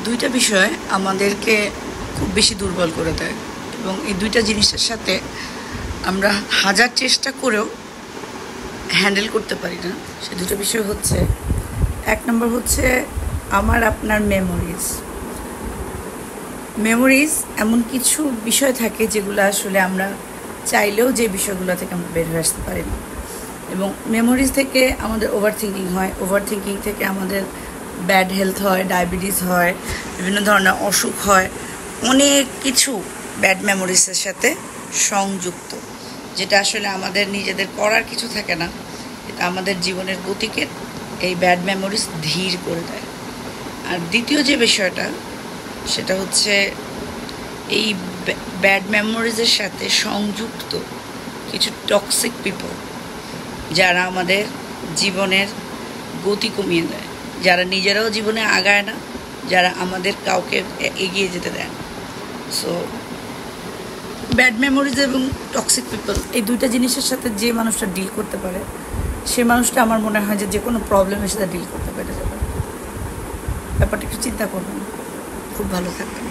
দুইটা বিষয় আমাদেরকে খুব বেশি দুর্বল করে দেয় এবং এই দুইটা জিনিসের সাথে আমরা হাজার চেষ্টা করেও হ্যান্ডেল করতে পারি না। সে দুটো বিষয় হচ্ছে, এক নম্বর হচ্ছে আমার আপনার মেমোরিজ এমন কিছু বিষয় থাকে যেগুলো আসলে আমরা চাইলেও যে বিষয়গুলো থেকে আমরা বের হয়ে আসতে পারি না, এবং মেমোরিজ থেকে আমাদের ওভার থিঙ্কিং থেকে আমাদের ব্যাড হেলথ হয়, ডায়াবেটিস হয়, বিভিন্ন ধরনের অসুখ হয়, অনেক কিছু ব্যাড মেমোরিজের সাথে সংযুক্ত, যেটা আসলে আমাদের নিজেদের করার কিছু থাকে না। এটা আমাদের জীবনের গতিকে এই ব্যাড মেমোরিজ ধীর করে দেয়। আর দ্বিতীয় যে বিষয়টা, সেটা হচ্ছে এই ব্যাড মেমোরিজের সাথে সংযুক্ত কিছু টক্সিক পিপল, যারা আমাদের জীবনের গতি কমিয়ে দেয়, যারা নিজেরাও জীবনে আগায় না, যারা আমাদের কাউকে এগিয়ে যেতে দেয় না। সো ব্যাড মেমোরিজ এবং টক্সিক পিপল, এই দুইটা জিনিসের সাথে যে মানুষটা ডিল করতে পারে, সে মানুষটা আমার মনে হয় যে কোনো প্রবলেমের সাথে ডিল করতে পেরে যাবে। ব্যাপারটা একটু চিন্তা করবেন। খুব ভালো থাকবেন।